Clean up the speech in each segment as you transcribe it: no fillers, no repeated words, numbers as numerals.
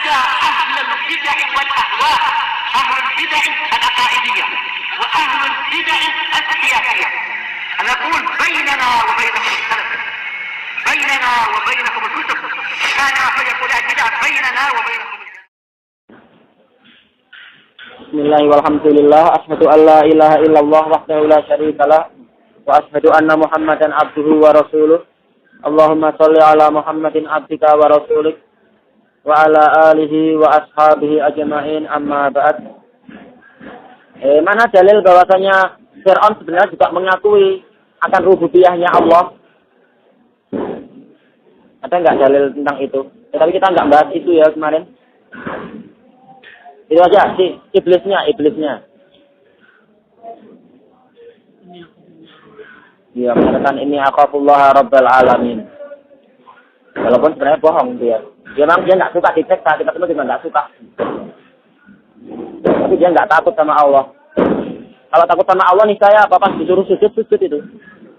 حتى أهل البدع والأهواء، أهل البدع العقائدية وأهل البدع السياسية. أنا أقول بيننا وبينكم السلف، بيننا وبينكم الكتب، كان فيقول البدع بيننا وبينكم. Bismillah walhamdulillah, asyhadu an la ilaha illallah wahdahu la syarikalah wa asyhadu anna Muhammadan abduhu wa rasuluh. Allahumma shalli ala Muhammadin abdika wa rasulik wa ala alihi wa ashabihi ajma'in, amma ba'd. Mana dalil bahwasanya Fir'aun sebenarnya juga mengakui akan rububiyahnya Allah? Ada enggak dalil tentang itu? Tapi kita enggak bahas itu ya kemarin. Itu aja si iblisnya. Dia mengatakan ini akhafullah rabbal alamin. Walaupun sebenarnya bohong dia. Memang dia nggak suka diseksa, kita semua juga nggak suka. Tapi dia nggak takut sama Allah. Kalau takut sama Allah nih saya apa disuruh sujud itu.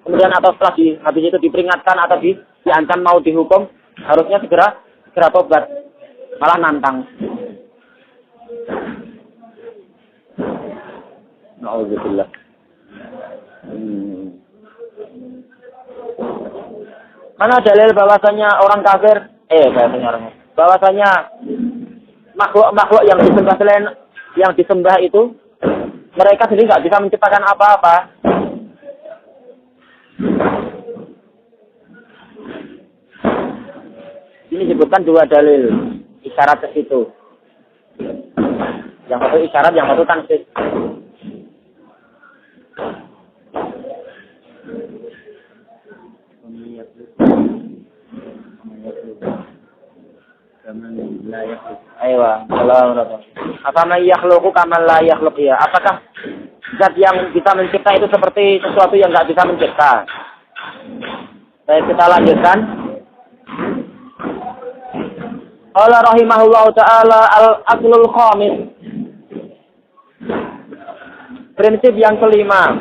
Kemudian atau setelah habis itu diperingatkan atau diancam mau dihukum, harusnya segera tobat. Malah nantang. Na'udzubillah. Mana dalil bahwasanya orang kafir, bahwasanya makhluk yang disembah selain yang disembah itu mereka sendiri nggak bisa menciptakan apa-apa. Ini disebutkan dua dalil isyarat ke situ. Yang satu isyarat, yang satu tansis. Apa man yakhluqu kaman la yakhluq ya? Apakah zat yang bisa mencipta itu seperti sesuatu yang enggak bisa mencipta? Baik, kita lanjutkan. Qala rahimahullahu taala al-aslul khamis. Prinsip yang kelima,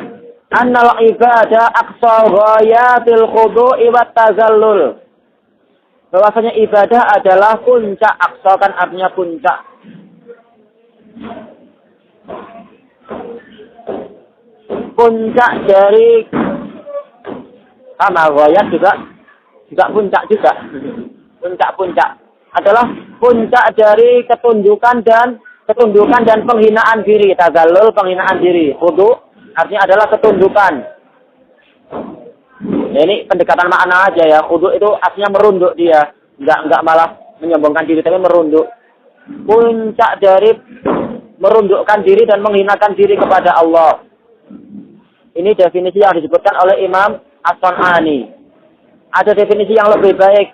annal ibadah aqsa ghayatil khudu'i wat tazallul. Bahwasanya ibadah adalah puncak, aqsa kan artinya puncak. Puncak dari sama ghayat juga puncak juga. Puncak adalah puncak dari ketundukan dan penghinaan diri. Tazallul penghinaan diri. Khudu artinya adalah ketundukan. Ya, ini pendekatan makna aja ya. Khudu itu artinya merunduk dia. Enggak malah menyombongkan diri tapi merunduk. Puncak dari merundukkan diri dan menghinakan diri kepada Allah. Ini definisi yang disebutkan oleh Imam As-San'ani. Ada definisi yang lebih baik.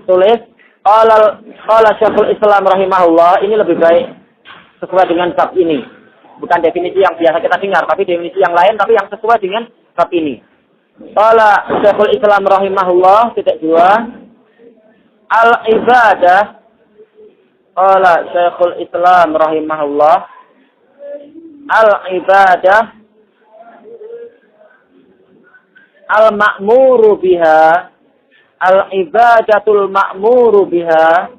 Tulis qala Syekhul Islam rahimahullah, ini lebih baik sesuai dengan bab ini. Bukan definisi yang biasa kita dengar, tapi definisi yang lain tapi yang sesuai dengan bab ini. Qala Syekhul Islam rahimahullah (2) al-ibadah. Qala Syekhul Islam rahimahullah al-ibadah al-ma'muru biha, al-ibadatul ma'muru biha,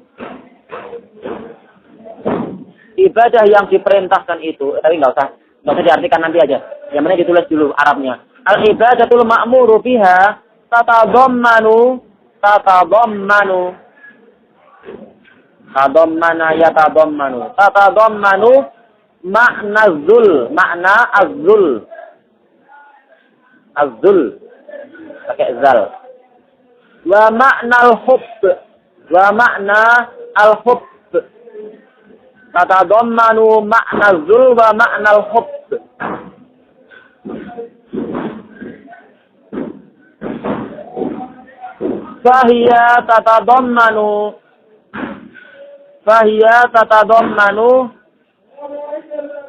ibadah yang diperintahkan itu, tapi nggak usah diartikan nanti aja. Yang mana ditulis dulu Arabnya. Al-ibadatul ma'muru biha tatadammanu makna az-zul pakai zal. Wa makna al-hubb tatadammanu makna az-zul wa makna al-hubb. Fahiya tatadammanu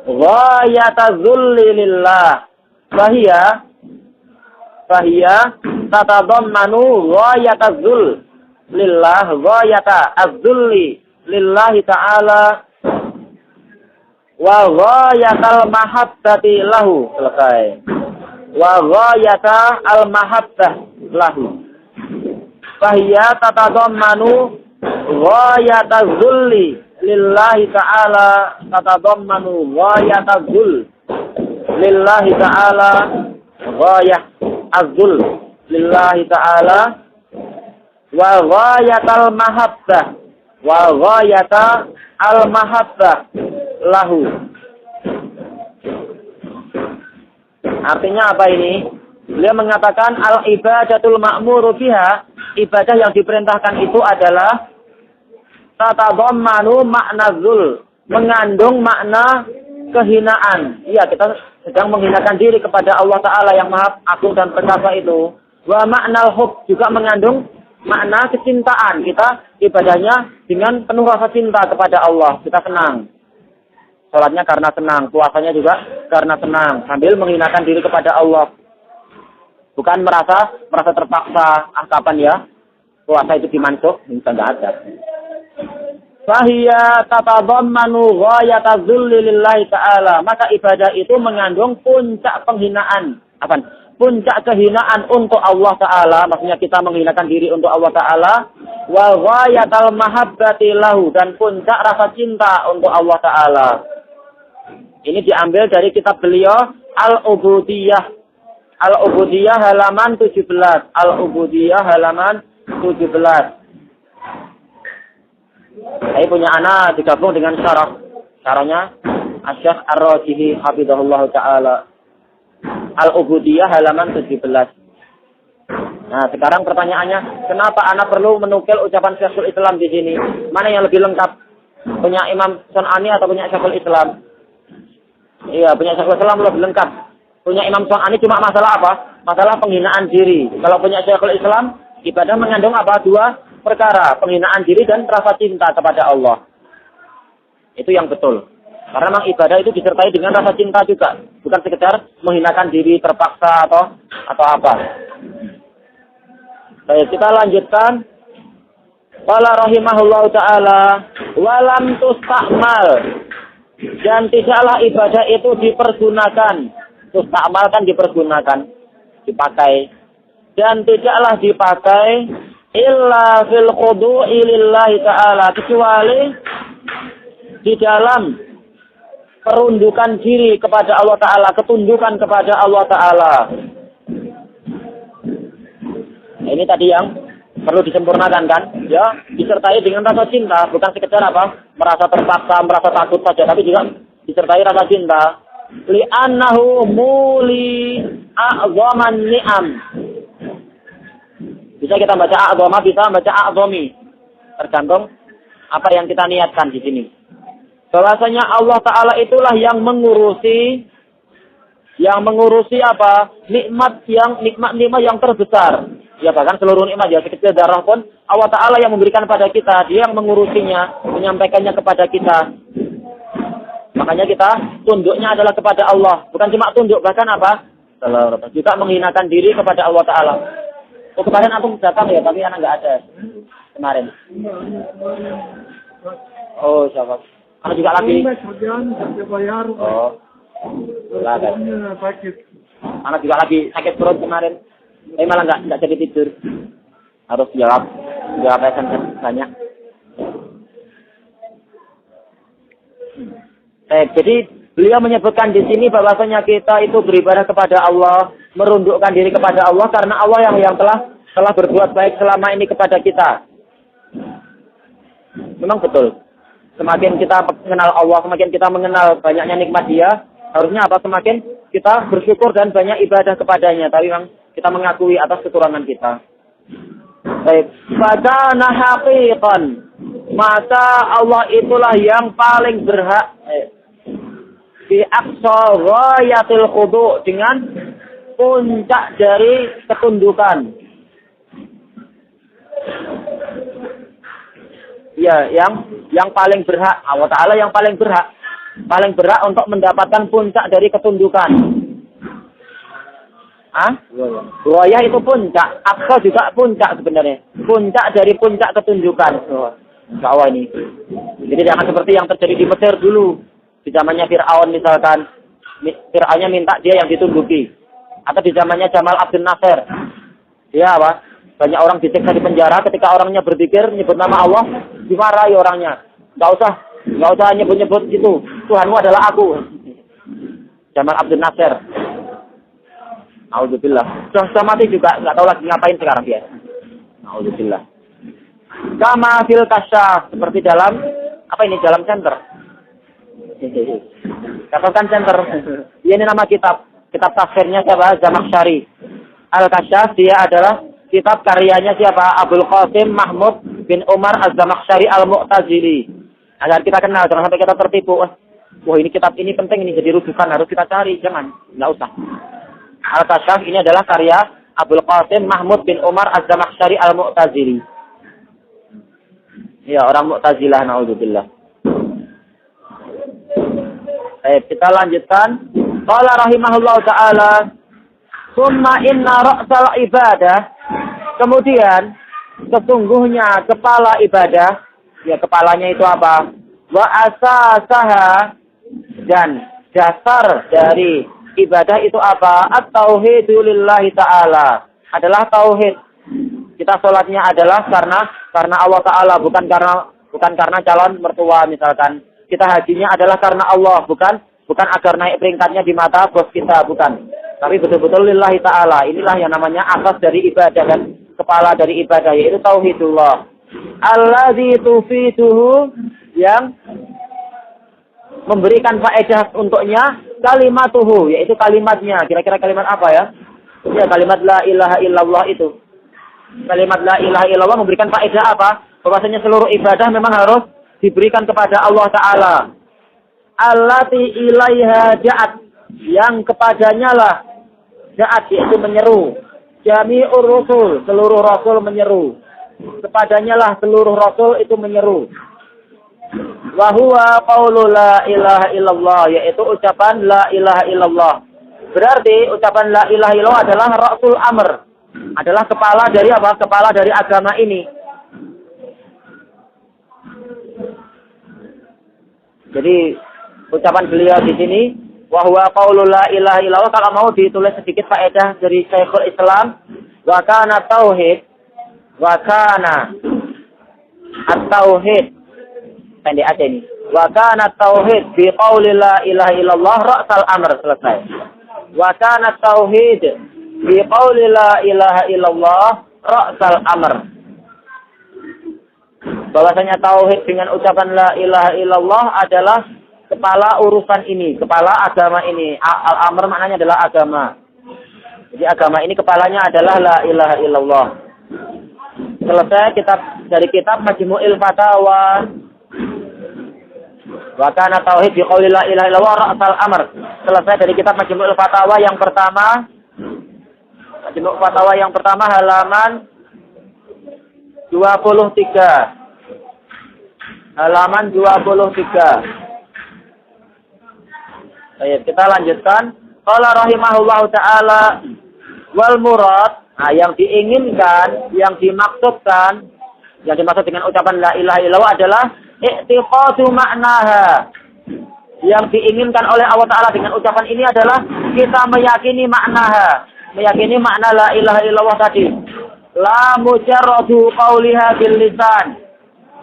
ghayata zulli lillah. Fahiya tatadammanu ghayata zul lillah, ghayata az-zulli lillahi ta'ala wa ghayatal mahabbati lahu. Selesai. Wa ghayata al mahabbah lahu. Fahiya tatadammanu ghayataz zulli lillahi ta'ala tatadammanu ghayataz zull lillahi ta'ala ghayah az-zull lillahi ta'ala wa ghayatal mahabbah wa ghayata al-mahabbah lahu. Artinya apa ini? Beliau mengatakan al-ibadatul ma'muru biha, ibadah yang diperintahkan itu adalah tatadammanu makna zul, mengandung makna kehinaan. Iya, kita sedang menghinakan diri kepada Allah Ta'ala yang maha agung dan perkasa itu. Wa maknal hub, juga mengandung makna kecintaan. Kita ibadahnya dengan penuh rasa cinta kepada Allah. Kita senang. Sholatnya karena senang. Puasanya juga karena senang. Sambil menghinakan diri kepada Allah. Bukan merasa terpaksa. Kapan ya puasa itu dimansuh? Enggak ada. Fahiya tatadammanu ghayata dzulli lillahi ta'ala. Maka ibadah itu mengandung puncak penghinaan. Apa? Puncak kehinaan untuk Allah Ta'ala. Maksudnya kita menghinakan diri untuk Allah Ta'ala. Wa ghayatal mahabbati lahu. Dan puncak rasa cinta untuk Allah Ta'ala. Ini diambil dari kitab beliau Al-Ubudiyah. Al-Ubudiyah halaman 17. Al-Ubudiyah halaman 17. Saya punya anak digabung dengan syarah. Syarahnya Asy-Syaikh Ar-Rajihi hafizahullah ta'ala. Al-Ubudiyah halaman 17. Nah, sekarang pertanyaannya, kenapa anak perlu menukil ucapan Syekhul Islam di sini? Mana yang lebih lengkap? Punya Imam Sun'ani atau punya Syekhul Islam? Iya, punya Syekhul Islam lebih lengkap. Punya Imam Sun'ani cuma masalah apa? Masalah penghinaan diri. Kalau punya Syekhul Islam, ibadah mengandung apa? Dua perkara, penghinaan diri dan rasa cinta kepada Allah. Itu yang betul. Karena memang ibadah itu disertai dengan rasa cinta juga. Bukan sekedar menghinakan diri terpaksa atau apa. Baik, kita lanjutkan. Qala rahimahullahu ta'ala, walam tustakmal. Dan tidaklah ibadah itu dipergunakan. Tustakmal kan dipergunakan. Dipakai. Dan tidaklah dipakai illa fil khudu'i lillahi ta'ala. Kecuali di dalam perundukan diri kepada Allah Ta'ala. Ketundukan kepada Allah Ta'ala. Nah, ini tadi yang perlu disempurnakan kan? Ya, disertai dengan rasa cinta. Bukan sekedar apa? Merasa terpaksa, merasa takut saja. Tapi juga disertai rasa cinta. Li'annahu muli a'zaman ni'am. Bisa kita baca a'zama, bisa baca a'zami. Tergantung apa yang kita niatkan di sini. Bahwasanya Allah Ta'ala itulah yang mengurusi apa? Nikmat yang terbesar. Ya, bahkan seluruh nikmat ya, sekecil darah pun Allah Ta'ala yang memberikan pada kita. Dia yang mengurusinya, menyampaikannya kepada kita. Makanya kita tunduknya adalah kepada Allah. Bukan cuma tunduk, bahkan apa? Juga menghinakan diri kepada Allah Ta'ala. Oh, kemarin aku datang ya, tapi anak nggak ada. Kemarin. Oh, siapa? Anak juga lagi. Oh. Anak juga lagi sakit perut kemarin. Tapi malah nggak jadi tidur. Harus jawab SMS banyak. Jadi beliau menyebutkan di sini bahwasanya kita itu beribadah kepada Allah, merundukkan diri kepada Allah karena Allah yang telah berbuat baik selama ini kepada kita. Memang betul. Semakin kita mengenal Allah, semakin kita mengenal banyaknya nikmat Dia, harusnya apa? Semakin kita bersyukur dan banyak ibadah kepadanya. Tapi memang kita mengakui atas kekurangan kita. Baik. Fakana haqiqan. Maka Allah itulah yang paling berhak fi aqsa ghayatil khudu' dengan puncak dari ketundukan. Ya, yang paling berhak, Allah Ta'ala yang paling berhak untuk mendapatkan puncak dari ketundukan. Ghayah itu puncak, aqsa juga puncak sebenarnya. Puncak dari puncak ketundukan. Allah ini. Jadi jangan seperti yang terjadi di Mesir dulu. Di zamannya Fir'aun misalkan. Fir'aunnya minta dia yang ditunduki. Atau di zamannya Jamal Abdel Nasser. Ya apa? Banyak orang disiksa di penjara ketika orangnya berpikir nyebut nama Allah. dimarahi orangnya. Nggak usah nyebut-nyebut gitu. Tuhanmu adalah aku. Jamal Abdul Nasir. Alhamdulillah. Sudah mati juga nggak tahu lagi ngapain sekarang dia. Alhamdulillah. Kama fil kasyaf, seperti dalam apa ini, dalam center. Katakan center. Ini nama kitab tafsirnya siapa? Zamakhsyari. Al-Kasyaf dia adalah kitab karyanya siapa? Abdul Qasim Mahmud bin Umar Az-Zamakhsyari Al-Mu'tazili. Agar kita kenal, jangan sampai kita tertipu. Wah ini kitab ini penting, ini jadi rujukan, harus kita cari. Jangan, nggak usah. Al-Kasyaf ini adalah karya Abdul Qasim Mahmud bin Umar Az-Zamakhsyari Al-Mu'tazili. Ya, orang Mu'tazilah, na'udzubillah. Baik, kita lanjutkan. Qala rahimahullah ta'ala, summa inna ra'sal ibadah, kemudian sesungguhnya kepala ibadah, ya kepalanya itu apa? Wa asasaha, dan dasar dari ibadah itu apa? At-tauhidu lillahi ta'ala, adalah tauhid. Kita sholatnya adalah karena Allah Ta'ala, bukan karena calon mertua misalkan. Kita hajinya adalah karena Allah, bukan agar naik peringkatnya di mata bos kita, bukan. Tapi betul-betul lillahi ta'ala. Inilah yang namanya asas dari ibadah dan kepala dari ibadah, yaitu tauhidullah. Alladzi tufiduhu, yang memberikan faedah untuknya kalimatuhu, yaitu kalimatnya. Kira-kira kalimat apa ya? Ya kalimat la ilaha illallah itu. Kalimat la ilaha illallah memberikan faedah apa? Bahwasanya seluruh ibadah memang harus diberikan kepada Allah Ta'ala. Allati ilaiha ja'at, yang kepadanya lah ja'at, yaitu menyeru. Jami'ur rusul, seluruh rasul menyeru. Kepadanya lah seluruh rasul itu menyeru. Wa huwa qaulu la ilaha illallah, yaitu ucapan la ilaha illallah. Berarti ucapan la ilaha illallah adalah rasul amr, adalah kepala dari apa? Kepala dari agama ini. Jadi ucapan beliau di sini, wa huwa qaulu la ilaha illallah, kalau mau ditulis sedikit faedah dari Syekhul Islam, wa kana tauhid, wa kana at-tauhid, pendek aja ini. Wa kana tauhid bi qauli la ilaha illallah ra'sal amr, selesai. Wa kana tauhid bi qauli la ilaha illallah ra'sal amr. Bahwasanya tauhid dengan ucapan la ilaha illallah adalah kepala urusan ini, kepala agama ini. Al-amr maknanya adalah agama. Jadi agama ini kepalanya adalah la ilaha illallah. Selesai dari kitab Majmu'il Fatawa. Wa kana tauhid bi qauli la ilaha illallah ra'sal amr. Selesai dari kitab Majmu'il Fatawa yang pertama. Majmu' Fatawa yang pertama halaman 23. Halaman 23. Baik, kita lanjutkan. Qala rahimahullahu ta'ala wal murad, yang diinginkan, yang dimaksudkan, yang dimaksud dengan ucapan la ilaha illallah adalah i'tiqadu maknaha. Yang diinginkan oleh Allah Ta'ala dengan ucapan ini adalah kita meyakini maknaha, meyakini makna la ilaha illallah tadi. La mujarradu qawliha bil lisan,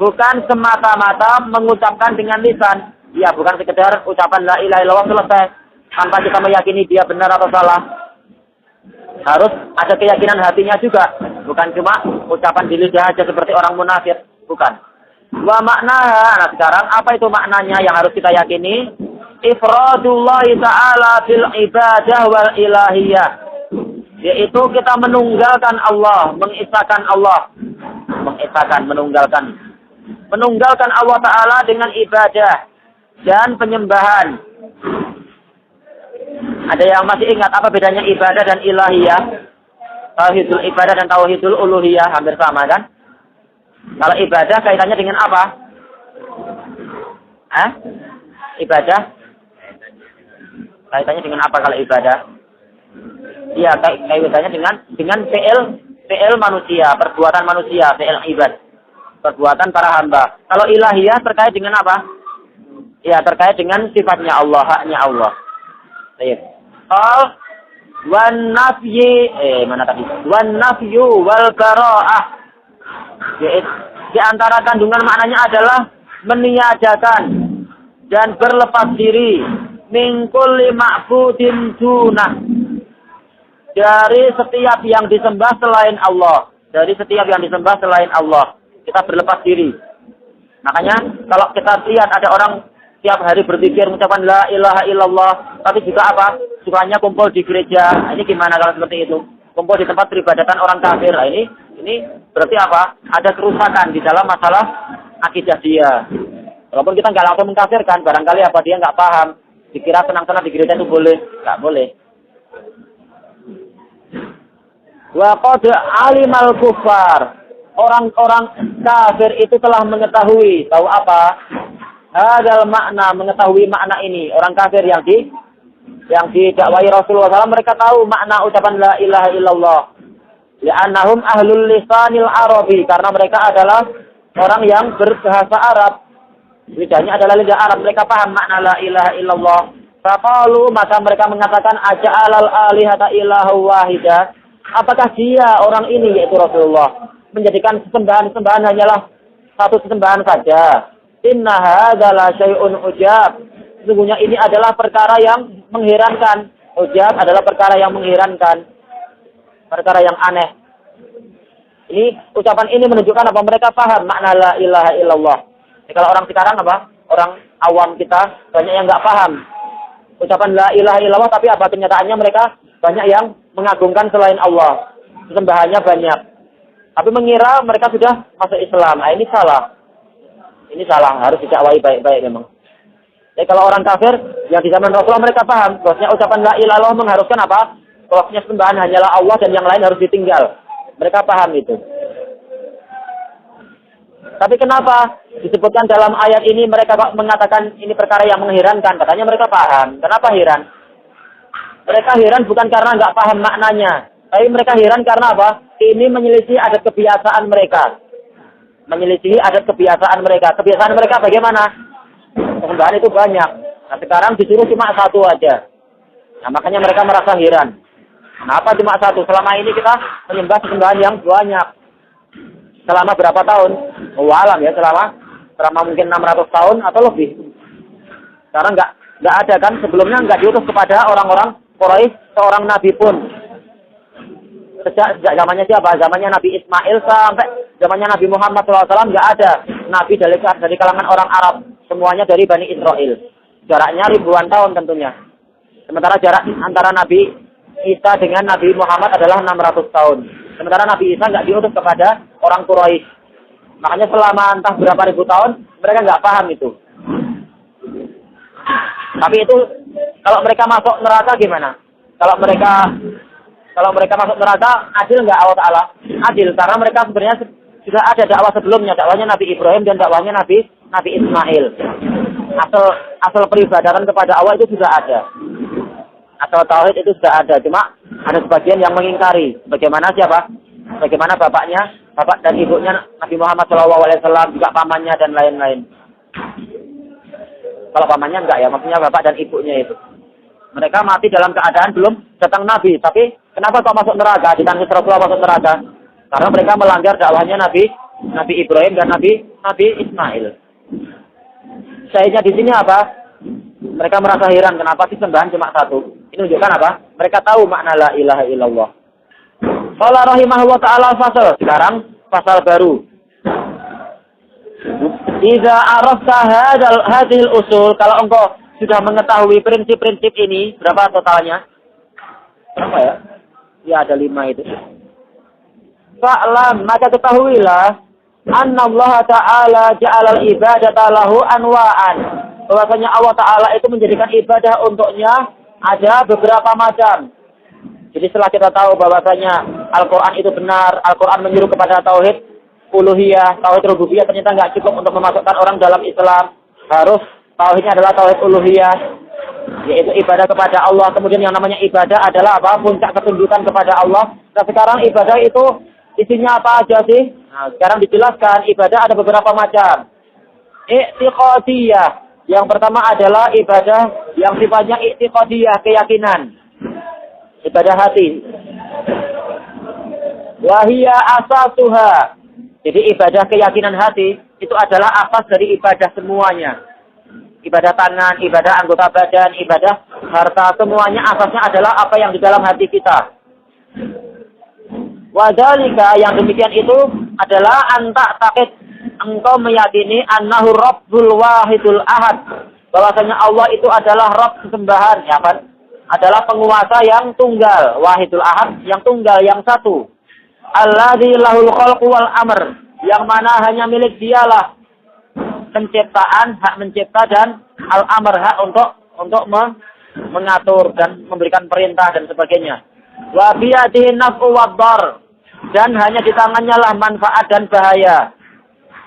bukan semata-mata mengucapkan dengan lisan. Ya, bukan sekedar ucapan la ilaha illallah selesai tanpa kita meyakini dia benar atau salah. Harus ada keyakinan hatinya juga, bukan cuma ucapan di lidah aja seperti orang munafik, bukan. Wa maknaha, nah sekarang apa itu maknanya yang harus kita yakini? Ifradullah ta'ala bil ibadah wal ilahiyah, yaitu kita menunggalkan Allah, mengisahkan Allah, menunggalkan Allah Ta'ala dengan ibadah dan penyembahan. Ada yang masih ingat apa bedanya ibadah dan ilahiyah? Tauhidul ibadah dan tauhidul uluhiyah hampir sama kan? Kalau ibadah kaitannya dengan apa? Ibadah kaitannya dengan apa kalau ibadah? Iya, kaitannya dengan fi'il manusia, perbuatan manusia, fi'il ibad, perbuatan para hamba. Kalau ilahiyah terkait dengan apa? Ya, terkait dengan sifatnya Allah, haknya Allah. Baik. Wan nafyi, mana tadi? Wan nafyu wal bara'ah. Di antara kandungan maknanya adalah meniadakan dan berlepas diri min kulli ma'budin dunah, dari setiap yang disembah selain Allah. Dari setiap yang disembah selain Allah, kita berlepas diri. Makanya kalau kita lihat ada orang tiap hari berpikir mengucapkan la ilaha illallah, tapi juga apa? Sukanya kumpul di gereja. Nah, ini gimana kalau seperti itu? Kumpul di tempat peribadatan orang kafir. Nah, ini berarti apa? Ada kerusakan di dalam masalah akidah dia. Walaupun kita nggak langsung mengkafirkan, barangkali apa dia nggak paham. Dikira senang-senang di gereja itu boleh, nggak boleh. Wa qad alimal kufar. Orang-orang kafir itu telah mengetahui, tahu apa? Hadal makna, mengetahui makna ini. Orang kafir yang didakwai Rasulullah SAW, mereka tahu makna ucapan la ilaha illallah. Li'annahum ahlul lisanil arabi, karena mereka adalah orang yang berbahasa Arab. Lidahnya adalah lidah Arab, mereka paham makna la ilaha illallah. Faqalu, maka mereka mengatakan aja'alal alihata ilahu wahida. Apakah dia orang ini, yaitu Rasulullah, menjadikan sesembahan hanyalah satu sesembahan saja? Inna hadza la syai'un ujab. Sesungguhnya ini adalah perkara yang mengherankan. Ujab adalah perkara yang mengherankan. Perkara yang aneh. Ini ucapan ini menunjukkan apa? Mereka paham makna la ilaha illallah. Kalau orang sekarang apa? Orang awam kita banyak yang enggak paham ucapan la ilaha illallah, tapi apa kenyataannya mereka banyak yang mengagungkan selain Allah. Sesembahannya banyak. Tapi mengira mereka sudah masuk Islam. Nah, ini salah. Ini salah, harus didakwai baik-baik memang. Jadi kalau orang kafir yang di zaman Rasulullah, mereka paham bahwasanya ucapan la ilaha illallah mengharuskan apa? Bahwasanya sembahan hanyalah Allah dan yang lain harus ditinggal. Mereka paham itu. Tapi kenapa disebutkan dalam ayat ini mereka mengatakan ini perkara yang mengherankan? Katanya mereka paham. Kenapa heran? Mereka heran bukan karena nggak paham maknanya, tapi mereka heran karena apa? Ini menyelisih adat kebiasaan mereka. Menyelisihi adat kebiasaan mereka. Kebiasaan mereka bagaimana? Sesembahan itu banyak. Nah, sekarang disuruh cuma satu aja. Nah, makanya mereka merasa heran. Kenapa cuma satu? Selama ini kita menyembah sesembahan yang banyak. Selama berapa tahun? Alam ya, selama mungkin 600 tahun atau lebih. Sekarang nggak ada kan? Sebelumnya nggak diutus kepada orang-orang Quraisy seorang nabi pun. Sejak zamannya siapa? Zamannya Nabi Ismail sampai zamannya Nabi Muhammad SAW nggak ada nabi dari kalangan orang Arab. Semuanya dari Bani Israel. Jaraknya ribuan tahun tentunya. Sementara jarak antara Nabi Isa dengan Nabi Muhammad adalah 600 tahun. Sementara Nabi Isa nggak diutus kepada orang Quraisy. Makanya selama entah berapa ribu tahun mereka nggak paham itu. Tapi itu kalau mereka masuk neraka gimana? Kalau mereka masuk neraka, adil nggak Allah Ta'ala? Adil, karena mereka sebenarnya sudah ada dakwah sebelumnya, dakwahnya Nabi Ibrahim dan dakwahnya Nabi Ismail. Asal peribadatan kepada Allah itu sudah ada. Asal tauhid itu sudah ada, cuma ada sebagian yang mengingkari. Bagaimana siapa? Bagaimana bapak dan ibunya Nabi Muhammad SAW, juga pamannya dan lain-lain. Kalau pamannya enggak ya, maksudnya bapak dan ibunya itu. Mereka mati dalam keadaan belum datang Nabi. Tapi kenapa kok masuk neraka? Ditangis Rasulullah masuk neraka. Karena mereka melanggar dakwahnya Nabi Ibrahim dan Nabi Ismail. Syahidnya di sini apa? Mereka merasa heran kenapa sih sembahan cuma satu. Ini menunjukkan apa? Mereka tahu makna la ilaha illallah. Qala rahimahullah ta'ala fasal. Sekarang pasal baru. Iza arafta hadhil usul. Kalau engkau sudah mengetahui prinsip-prinsip ini, berapa totalnya? Berapa ya? Ya ada 5 itu. Fa'lam, maka ketahuilah anna Allah Ta'ala ja'alal ibadata lahu anwa'an. Bahwasanya Allah Ta'ala itu menjadikan ibadah untuknya ada beberapa macam. Jadi setelah kita tahu bahwasanya Al-Quran itu benar, Al-Quran menyuruh kepada tauhid uluhiyah, tauhid rububiyah, ternyata nggak cukup untuk memasukkan orang dalam Islam. Harus tauhidnya adalah tauhid uluhiyah, yaitu ibadah kepada Allah. Kemudian yang namanya ibadah adalah apa? Puncak ketundukan kepada Allah. Nah sekarang ibadah itu isinya apa aja sih? Nah sekarang dijelaskan ibadah ada beberapa macam. I'tiqadiyah. Yang pertama adalah ibadah yang sifatnya i'tiqadiyah, keyakinan. Ibadah hati. Wahia asasuha. Jadi ibadah keyakinan hati itu adalah asas dari ibadah semuanya. Ibadah tangan, ibadah anggota badan, ibadah harta, semuanya asasnya adalah apa yang di dalam hati kita. Wadhalika, yang demikian itu adalah anta takid, engkau meyakini annahu rabbul wahidul ahad, bahwasanya Allah itu adalah Rabb sesembahan, ya kan? Adalah penguasa yang tunggal, wahidul ahad, yang tunggal, yang satu. Alladzi lahul khalqu wal amr, yang mana hanya milik dialah penciptaan, hak mencipta, dan al-amr, hak untuk mengatur dan memberikan perintah dan sebagainya. Wa biyadihi naf'u wad-dar, dan hanya di tangannya lah manfaat dan bahaya.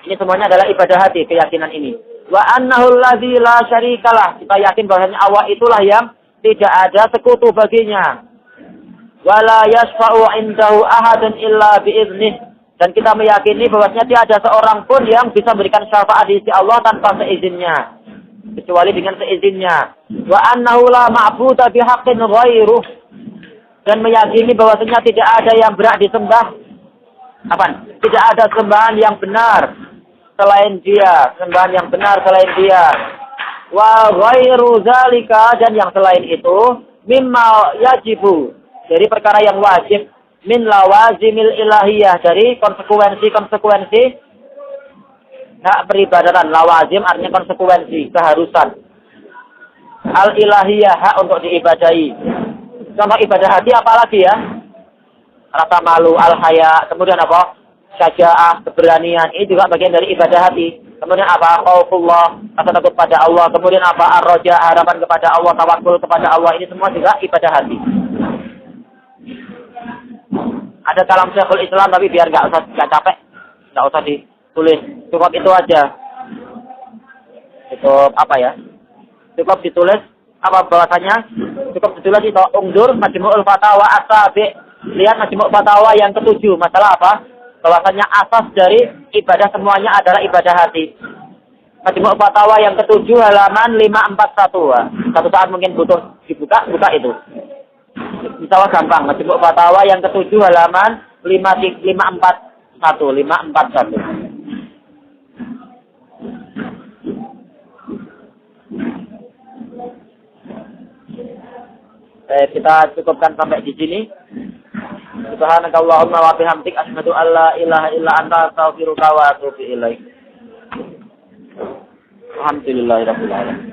Ini semuanya adalah ibadah hati, keyakinan ini. Wa annahu alladzi la syarikalah, kita yakin bahwasanya Allah itulah yang tidak ada sekutu baginya. Wala yashfa'u indahu ahadun illa biiznih, dan kita meyakini bahwasanya tiada seorang pun yang bisa memberikan syafaat di sisi Allah tanpa seizinnya, kecuali dengan seizinnya. Wa annahu la ma'budu bihaqqin ghairuh, dan meyakini bahwasanya tidak ada yang berhak disembah, tidak ada sembahan yang benar selain Dia, sembahan yang benar selain Dia. Wa ghairu zalika, dan yang selain itu mimma yajibu, dari perkara yang wajib, min lawazimil ilahiyah, dari konsekuensi hak peribadatan. Lawazim artinya konsekuensi, keharusan. Al ilahiyah, hak untuk diibadahi. Contoh ibadah hati apalagi ya? Rasa malu, al haya, kemudian apa? Syaja'ah, keberanian, ini juga bagian dari ibadah hati. Kemudian apa? Khaufullah, rasa takut pada Allah. Kemudian apa? Ar-raja, harapan kepada Allah, tawakkul kepada Allah. Ini semua juga ibadah hati. Ada kalam Syekhul Islam, tapi biar nggak capek, nggak usah ditulis, cukup itu aja. Cukup apa ya? Cukup ditulis apa bahasanya? Cukup ditulis itu Ungdur Majmu'ul Fatawa As-Sabi'. Lihat Majmu' Fatawa yang ke-7. Masalah apa? Bahwasanya asas dari ibadah semuanya adalah ibadah hati. Majmu' Fatawa yang ke-7 halaman 541. Satu saat mungkin butuh dibuka, buka itu. Insyaallah gampang. Majmu' Fatawa yang ke-7 halaman 541. Kita cukupkan sampai di sini. Subhanakallahumma wa bihamdik asyhadu an la ilaha illa anta astaghfiruka wa atubu ilaik. Alhamdulillahirabbil alamin.